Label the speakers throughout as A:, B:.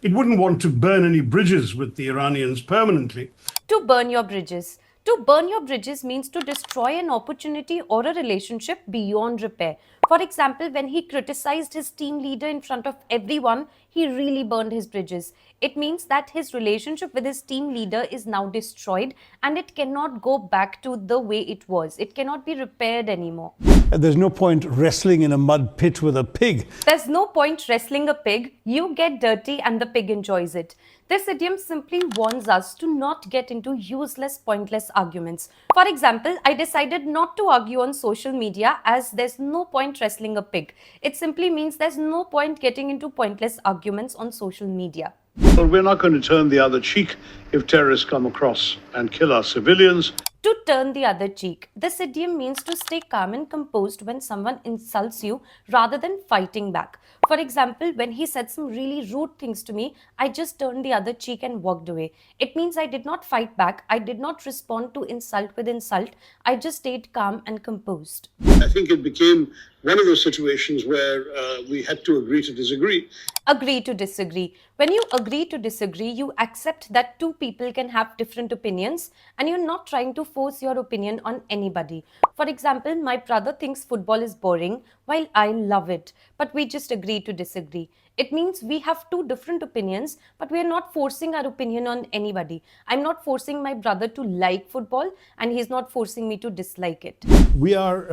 A: It wouldn't want to burn any bridges with the Iranians permanently.
B: To burn your bridges. To burn your bridges means to destroy an opportunity or a relationship beyond repair. For example, when he criticized his team leader in front of everyone, he really burned his bridges. It means that his relationship with his team leader is now destroyed and it cannot go back to the way it was. It cannot be repaired anymore.
C: There's no point wrestling in a mud pit with a pig.
B: There's no point wrestling a pig. You get dirty and the pig enjoys it. This idiom simply warns us to not get into useless, pointless arguments. For example, I decided not to argue on social media as there's no point wrestling a pig. It simply means there's no point getting into pointless arguments on social media.
D: Well, we're not going to turn the other cheek if terrorists come across and kill our civilians.
B: To turn the other cheek. This idiom means to stay calm and composed when someone insults you rather than fighting back. For example, when he said some really rude things to me, I just turned the other cheek and walked away. It means I did not fight back. I did not respond to insult with insult. I just stayed calm and composed.
D: I think it became one of those situations where we had to agree to disagree.
B: Agree to disagree. When you agree to disagree, you accept that two people can have different opinions and you're not trying to force your opinion on anybody. For example, my brother thinks football is boring while I love it, but we just agree to disagree. It means we have two different opinions, but we are not forcing our opinion on anybody. I'm not forcing my brother to like football and he's not forcing me to dislike it.
A: We are,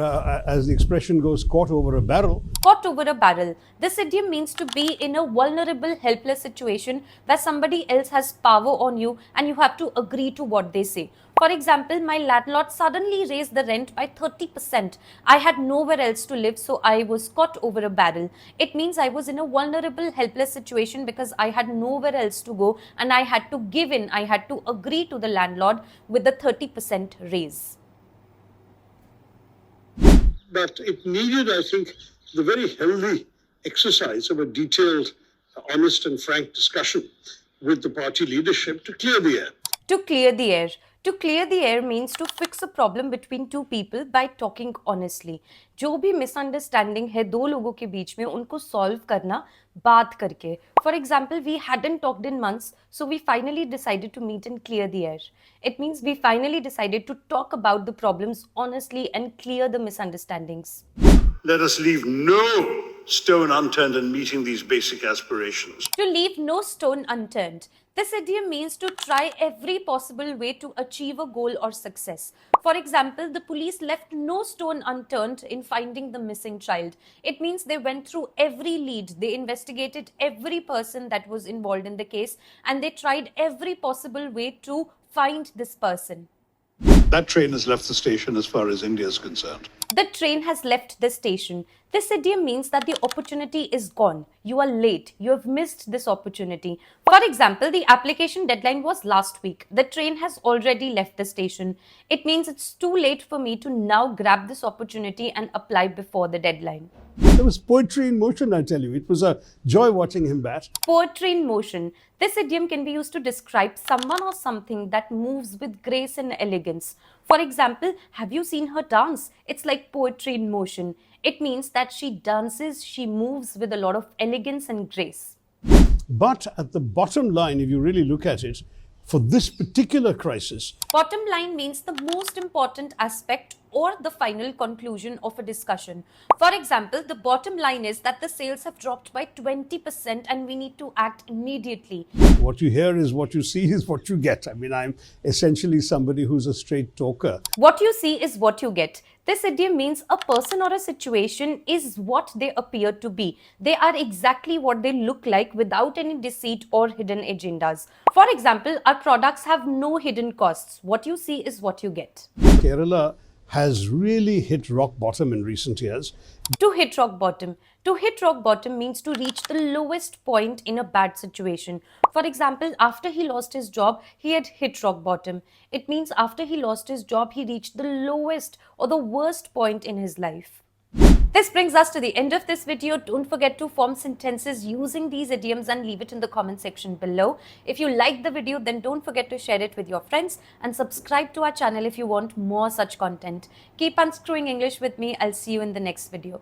A: as the expression goes, caught over a barrel.
B: Caught over a barrel. This idiom means to be in a vulnerable, helpless situation where somebody else has power on you and you have to agree to what they say. For example, my landlord suddenly raised the rent by 30%. I had nowhere else to live, so I was caught over a barrel. It means I was in a vulnerable, helpless situation because I had nowhere else to go and I had to give in. I had to agree to the landlord with the 30% raise.
D: But it needed, I think, the very healthy exercise of a detailed, honest and frank discussion with the party leadership to clear the air.
B: To clear the air. To clear the air means to fix a problem between two people by talking honestly. जो भी misunderstanding है दो लोगों के बीच में उनको solve करना बात करके. For example, we hadn't talked in months, so we finally decided to meet and clear the air. It means we finally decided to talk about the problems honestly and clear the misunderstandings.
D: Let us leave no stone unturned in meeting these basic aspirations.
B: To leave no stone unturned. This idiom means to try every possible way to achieve a goal or success. For example, the police left no stone unturned in finding the missing child. It means they went through every lead, they investigated every person that was involved in the case, and they tried every possible way to find this person.
D: That train has left the station as far as India is concerned.
B: The train has left the station. This idiom means that the opportunity is gone. You are late. You have missed this opportunity. For example, the application deadline was last week. The train has already left the station. It means it's too late for me to now grab this opportunity and apply before the deadline.
A: There was poetry in motion, I tell you. It was a joy watching him bat.
B: Poetry in motion. This idiom can be used to describe someone or something that moves with grace and elegance. For example, have you seen her dance? It's like poetry in motion. It means that she dances, she moves with a lot of elegance and grace.
A: But at the bottom line, if you really look at it, for this particular crisis,
B: Bottom line means the most important aspect or the final conclusion of a discussion. For example, the bottom line is that the sales have dropped by 20% and we need to act immediately.
A: what you hear is what you see is what you get. I mean, I'm essentially somebody who's a straight talker.
B: What you see is what you get. This idiom means a person or a situation is what they appear to be. They are exactly what they look like without any deceit or hidden agendas. For example, our products have no hidden costs. What you see is what you get.
A: Kerala has really hit rock bottom in recent years.
B: To hit rock bottom. To hit rock bottom means to reach the lowest point in a bad situation. For example, after he lost his job, he had hit rock bottom. It means after he lost his job, he reached the lowest or the worst point in his life. This brings us to the end of this video. Don't forget to form sentences using these idioms and leave it in the comment section below. If you liked the video, then don't forget to share it with your friends and subscribe to our channel if you want more such content. Keep unscrewing English with me. I'll see you in the next video.